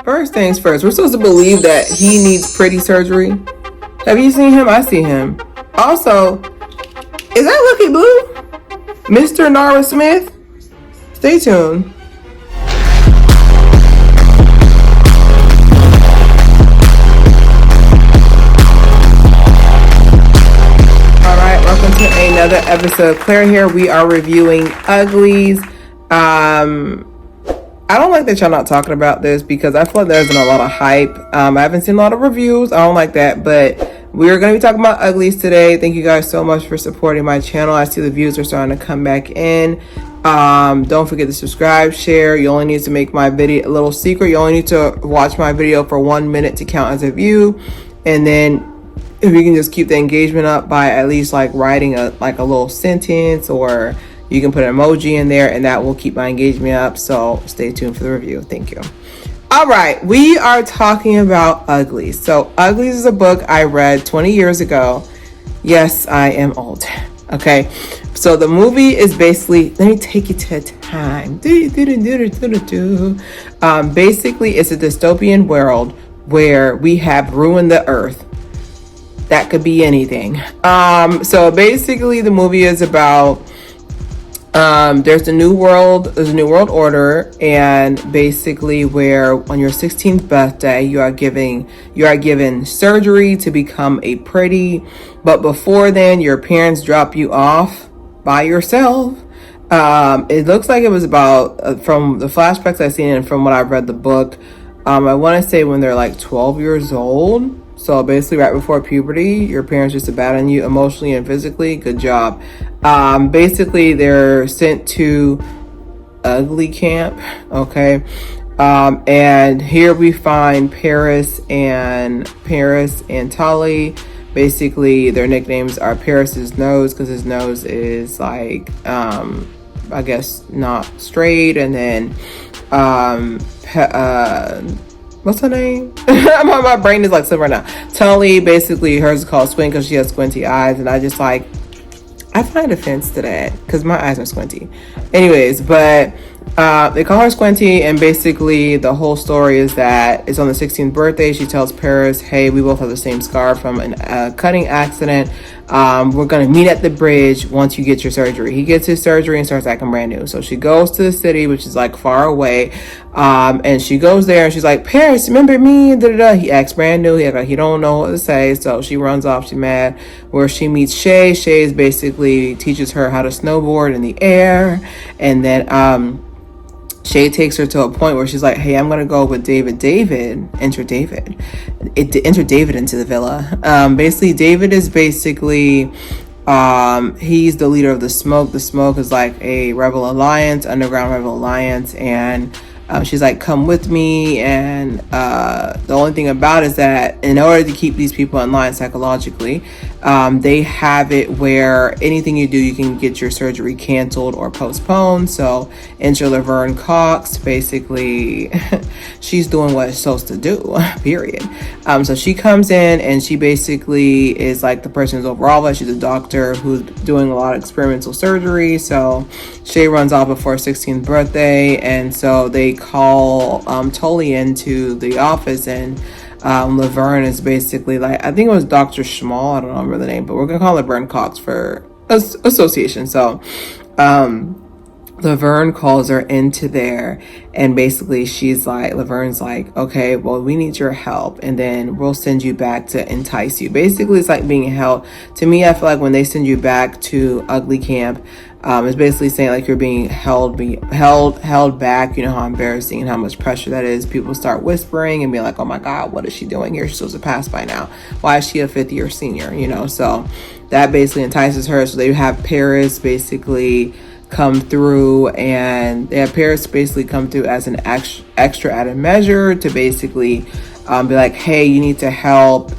First things first, we're supposed to believe that he needs pretty surgery. Have you seen him? I see him. Also, is that Lucky Blue? Mr. Nara Smith? Stay tuned. Alright, welcome to another episode. Claire here. We are reviewing Uglies. I don't like that y'all not talking about this because I feel like there's been a lot of hype. I haven't seen a lot of reviews. I don't like that, but we're going to be talking about Uglies today. Thank you guys so much for supporting my channel. I see the views are starting to come back in. Don't forget to subscribe, share. You only need to make my video a little secret. You only need to watch my video for 1 minute to count as a view. And then if you can just keep the engagement up by at least like writing a little sentence, or you can put an emoji in there, and that will keep my engagement up. So stay tuned for the review. Thank you. All right, we are talking about Uglies. So Uglies is a book I read 20 years ago. Yes, I am old. Okay, so the movie is basically, let me take you to a time. Basically, it's a dystopian world where we have ruined the earth. That could be anything. So basically, the movie is about there's a new world order, and basically where on your 16th birthday you are given surgery to become a pretty, but before then your parents drop you off by yourself. It looks like it was about from the flashbacks I've seen and from what I've read the book, I want to say when they're like 12 years old. So basically right before puberty, your parents just abandon you emotionally and physically. Good job. Basically they're sent to Ugly Camp. Okay. And here we find Paris and Tully. Basically their nicknames are Paris's nose, because his nose is like, I guess not straight. And then, what's her name? My brain is like slipping right now. Tully, basically hers is called Squint because she has squinty eyes, and I find offense to that because my eyes are squinty. Anyways, but they call her Squinty, and basically the whole story is that it's on the 16th birthday. She tells Paris, hey, we both have the same scar from a cutting accident. We're going to meet at the bridge once you get your surgery. He gets his surgery and starts acting brand new. So she goes to the city, which is like far away. And she goes there and she's like, Paris, remember me? Da-da-da. He acts brand new. He don't know what to say. So she runs off. She's mad. Where she meets Shay. Shay basically teaches her how to snowboard in the air. And then, Shay takes her to a point where she's like, hey, I'm going to go with David. Enter David into the villa. Basically, David is basically, he's the leader of the Smoke. The Smoke is like a rebel alliance, underground rebel alliance. And she's like, come with me. And the only thing about it is that in order to keep these people in line psychologically, they have it where anything you do, you can get your surgery canceled or postponed. So enter Laverne Cox. Basically, she's doing what it's supposed to do, period. So she comes in and she basically is like the person who's overall. She's a doctor who's doing a lot of experimental surgery. So Shay runs off before her 16th birthday, and so they call Tully into the office, and Laverne is basically like, I think it was Dr. Schmall, I don't remember the name, but we're gonna call Laverne Cox for association. So Laverne calls her into there, and basically Laverne's like, okay, well, we need your help, and then we'll send you back to entice you. Basically, it's like being held. To me, I feel like when they send you back to Ugly Camp, it's basically saying like you're being held back. You know how embarrassing and how much pressure that is. People start whispering and be like, oh my God, what is she doing here? She's supposed to pass by now. Why is she a 5th year senior? You know, so that basically entices her. So they have Paris basically come through, and they have Paris basically come through as an extra added measure to basically be like, hey, you need to help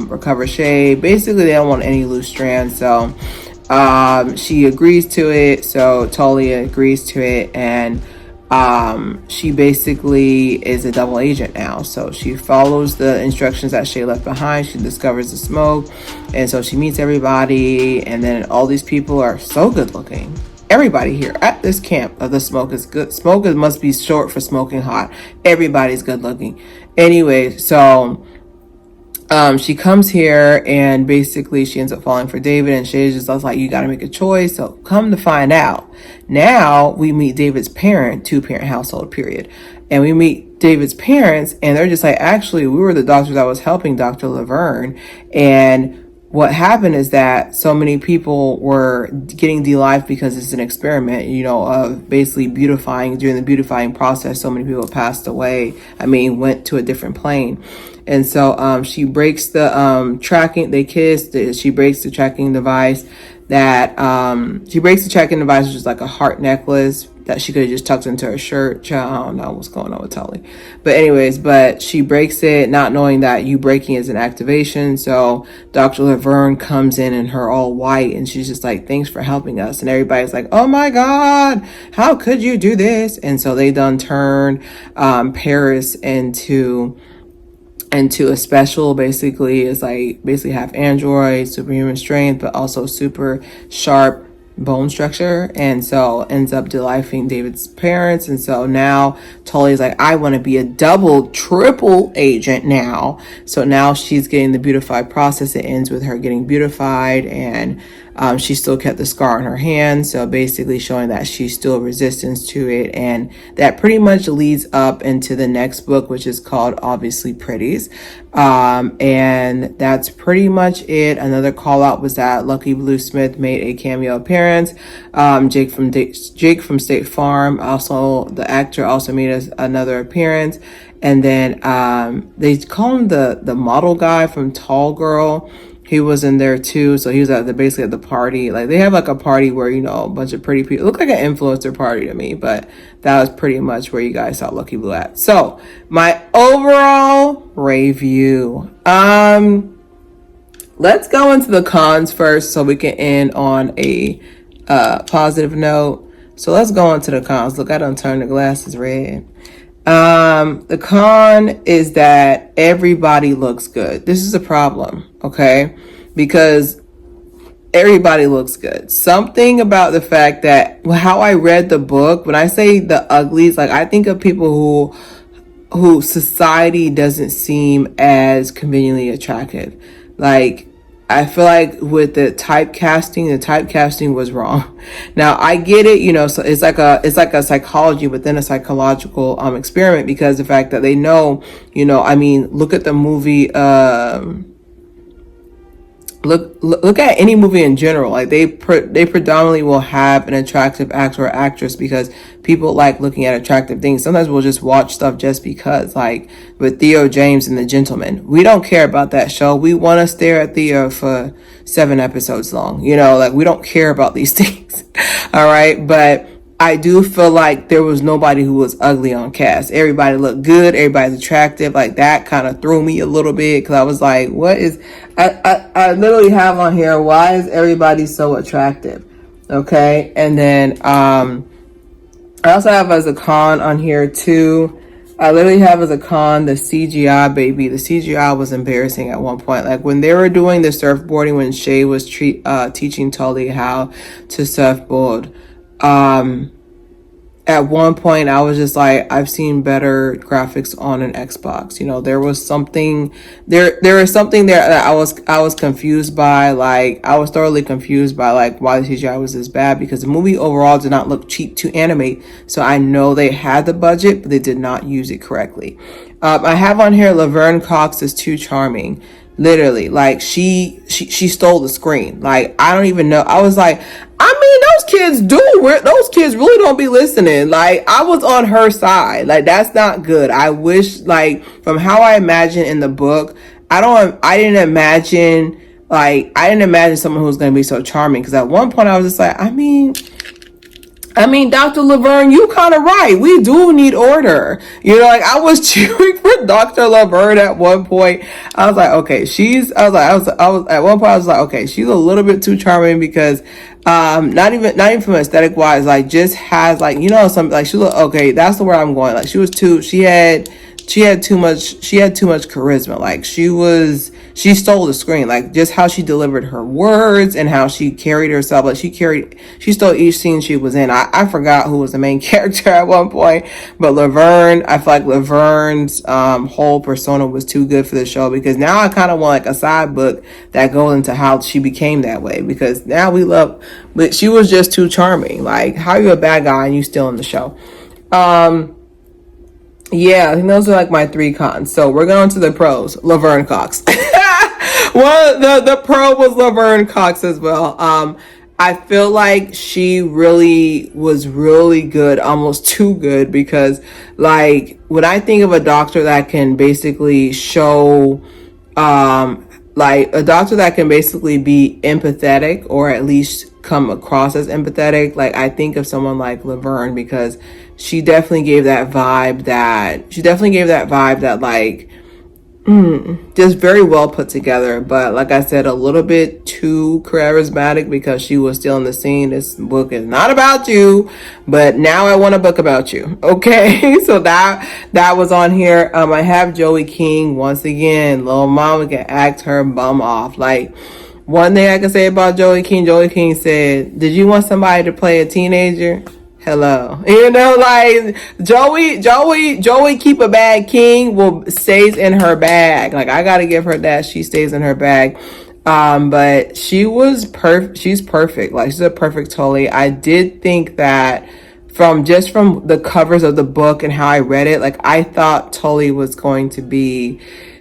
recover Shay. Basically, they don't want any loose strands. So she agrees to it. So Tully agrees to it, and she basically is a double agent now. So she follows the instructions that Shay left behind. She discovers the Smoke, and so she meets everybody, and then all these people are so good looking. everybody here at this camp of the smoke is good. Smoke must be short for smoking hot. Everybody's good looking. Anyway, so she comes here and basically she ends up falling for David, and Shay's just like, you got to make a choice. So come to find out, now we meet David's parent, 2-parent household, period. And we meet David's parents, and they're just like, actually, we were the doctors that was helping Dr. Laverne, and what happened is that so many people were getting de-life because it's an experiment, of basically beautifying. During the beautifying process, so many people passed away. Went to a different plane. And so she breaks the tracking. They kissed. She breaks the tracking device. She breaks the tracking device, which is like a heart necklace that she could have just tucked into her shirt. Child, I don't know what's going on with Tully. But she breaks it, not knowing that you breaking is an activation. So Dr. Laverne comes in her all white, and she's just like, thanks for helping us. And everybody's like, oh my God, how could you do this? And so they done turn Paris into a special. Basically is like half android, superhuman strength, but also super sharp bone structure, and so ends up delifing David's parents. And so now Tully's like, I want to be a double, triple agent now. So now she's getting the beautified process. It ends with her getting beautified, and she still kept the scar on her hand, so basically showing that she's still resistance to it. And that pretty much leads up into the next book, which is called Obviously Pretties. And that's pretty much it. Another call out was that Lucky Blue Smith made a cameo appearance. Jake from State Farm, also the actor, also made another appearance. And then they call him the model guy from Tall Girl. He was in there too. So he was basically at the party. Like they have like a party where, a bunch of pretty people. It looked like an influencer party to me, but that was pretty much where you guys saw Lucky Blue at. So my overall review. Let's go into the cons first so we can end on a positive note. So let's go into the cons. Look, I done turned the glasses red. The con is that everybody looks good. This is a problem, okay? Because everybody looks good. Something about the fact that how I read the book, when I say the uglies, like I think of people who society doesn't seem as conveniently attractive. Like I feel like with the typecasting was wrong. Now I get it, so it's like a psychology within a psychological experiment, because the fact that they know, look at the movie, look at any movie in general. Like they predominantly will have an attractive actor or actress because people like looking at attractive things. Sometimes we'll just watch stuff just because, like with Theo James and The Gentleman. We don't care about that show. We want to stare at Theo for 7 episodes long. Like we don't care about these things. All right. But I do feel like there was nobody who was ugly on cast. Everybody looked good. Everybody's attractive. Like that kind of threw me a little bit, because I was like, what is, I literally have on here, why is everybody so attractive? Okay. And then, I also have as a con on here too. I literally have as a con the CGI, baby. The CGI was embarrassing at one point. Like when they were doing the surfboarding, when Shay was teaching Tully how to surfboard, at one point I was just like, I've seen better graphics on an Xbox. There was something there was something there that I was confused by. Like I was thoroughly confused by like why the CGI was this bad, because the movie overall did not look cheap to animate. So I know they had the budget, but they did not use it correctly. I have on here Laverne Cox is too charming. Literally, like she stole the screen. Like I don't even know. I was like, those kids really don't be listening. Like I was on her side. Like that's not good. I wish, like from how I imagined in the book, I didn't imagine someone who was going to be so charming. Because at one point I was just like, Dr. Laverne, you kind of right. We do need order. Like I was cheering for Dr. Laverne at one point. I was like, okay, at one point I was like, okay, she's a little bit too charming, because not even from aesthetic wise, like just has like, some, like she look, okay, that's the word I'm going. Like she had she had too much charisma. Like she stole the screen. Like just how she delivered her words and how she carried herself. Like she stole each scene she was in. I forgot who was the main character at one point, but Laverne, I feel like Laverne's whole persona was too good for the show, because now I kind of want like a side book that goes into how she became that way, because now but she was just too charming. Like, how are you a bad guy and you still in the show? Yeah, I think those are like my 3 cons. So we're going to the pros. Laverne Cox. Well, the pro was Laverne Cox as well. I feel like she really was really good, almost too good, because like when I think of a doctor that can basically show, like a doctor that can basically be empathetic, or at least come across as empathetic, like I think of someone like Laverne, because she definitely gave that vibe that like just very well put together, but like I said, a little bit too charismatic, because she was still in the scene. This book is not about you, but now I want a book about you. Okay. So that was on here. I have Joey King once again. Little mama can act her bum off. Like, one thing I can say about Joey King said, "Did you want somebody to play a teenager? Hello." You know, like Joey keep a bag. King stays in her bag. Like, I gotta give her that. She stays in her bag. But she was perfect. She's perfect. Like, she's a perfect Tully. I did think that from the covers of the book and how I read it, like I thought Tully was going to be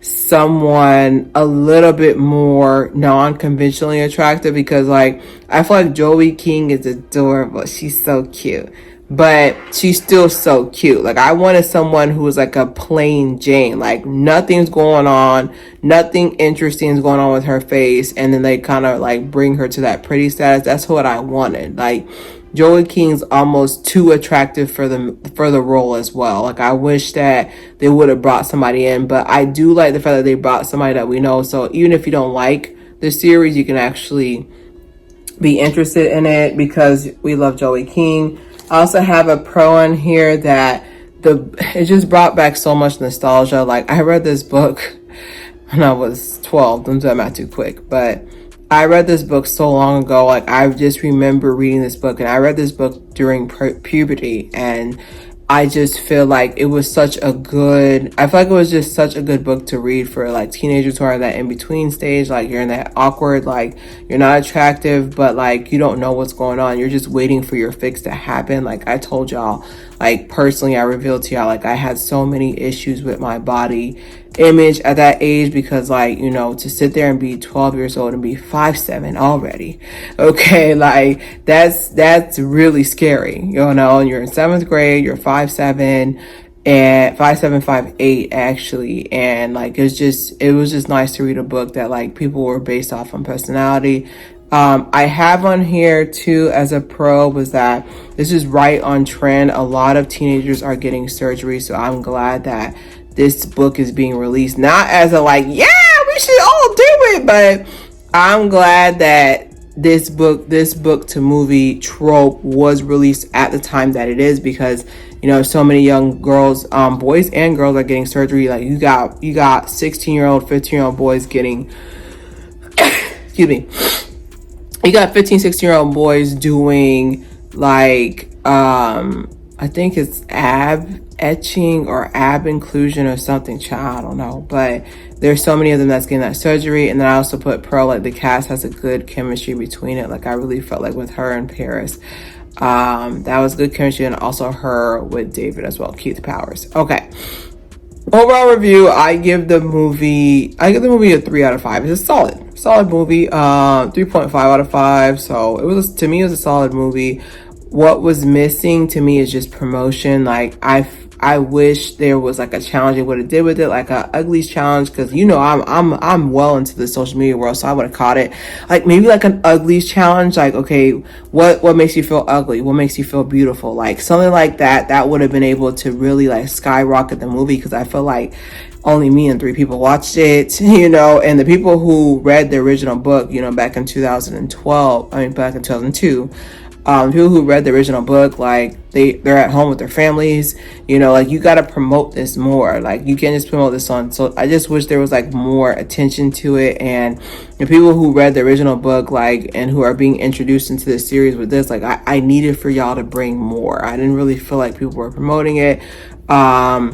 someone a little bit more non-conventionally attractive, because like I feel like Joey King is adorable. She's so cute, but she's still so cute. Like, I wanted someone who was like a plain Jane, like nothing's going on, nothing interesting is going on with her face, and then they kind of like bring her to that pretty status. That's what I wanted. Like, Joey King's almost too attractive for the role as well. Like, I wish that they would have brought somebody in, but I do like the fact that they brought somebody that we know. So even if you don't like the series, you can actually be interested in it, because we love Joey King. I also have a pro in here that it just brought back so much nostalgia. Like, I read this book when I was 12. Don't do that math too quick, but I read this book so long ago. Like, I just remember reading this book, and I read this book during puberty, and I just feel like it was I feel like it was just such a good book to read for like teenagers who are in that in-between stage. Like, you're in that awkward, like you're not attractive, but like you don't know what's going on. You're just waiting for your fix to happen. Like I told y'all, like personally, I revealed to y'all, like I had so many issues with my body image at that age, because like, you know, to sit there and be 12 years old and be 5'7" already, okay, like that's really scary, you know. And you're in 7th grade, you're 5'7", and 5'7", 5'8" actually, and like it was just nice to read a book that like people were based off on personality. I have on here too as a pro was that this is right on trend. A lot of teenagers are getting surgery, so I'm glad that this book is being released, not as a like, yeah, we should all do it, but I'm glad that this book to movie trope was released at the time that it is, because you know, so many young girls, boys and girls, are getting surgery. Like, you got 16-year-old, 15-year-old boys getting excuse me, you got 15, 16-year-old boys doing like I think it's ab etching or ab inclusion or something, child, I don't know, but there's so many of them that's getting that surgery. And then I also put pro, like the cast has a good chemistry between it. Like, I really felt like with her and Paris, that was good chemistry, and also her with David as well, Keith Powers. Okay, overall review, I give the movie a 3 out of 5. It's a solid movie. 3.5 out of 5. So to me it was a solid movie. What was missing to me is just promotion. Like, I wish there was like a challenge they would have did with it, like a Uglies challenge, because you know I'm well into the social media world, so I would have caught it. Like, maybe like an Uglies challenge, like, okay, what makes you feel ugly? What makes you feel beautiful? Like something like that. That would have been able to really like skyrocket the movie, because I feel like only me and 3 people watched it, you know, and the people who read the original book, you know, back in 2002, People who read the original book, like they're at home with their families, you know, like you got to promote this more. Like you can't just promote this on. So I just wish there was like more attention to it. And the people who read the original book, like, and who are being introduced into this series with this, like I needed for y'all to bring more. I didn't really feel like people were promoting it. I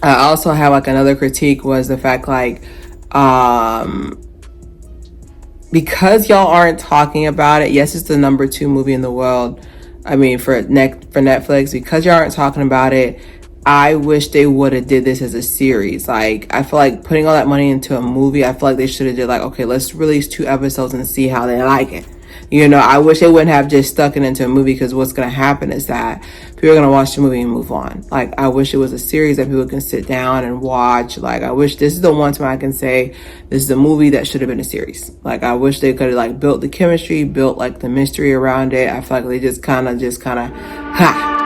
also have like another critique was the fact like, because y'all aren't talking about it. Yes, it's the number 2 movie in the world. I mean, for Netflix, because y'all aren't talking about it, I wish they would have did this as a series. Like, I feel like putting all that money into a movie, I feel like they should have did like, okay, let's release 2 episodes and see how they like it. You know, I wish they wouldn't have just stuck it into a movie, because what's going to happen is that people are going to watch the movie and move on. Like, I wish it was a series that people can sit down and watch. Like, I wish this is the one time I can say this is a movie that should have been a series. Like, I wish they could have like built the chemistry, built like the mystery around it. I feel like they just kind of, ha,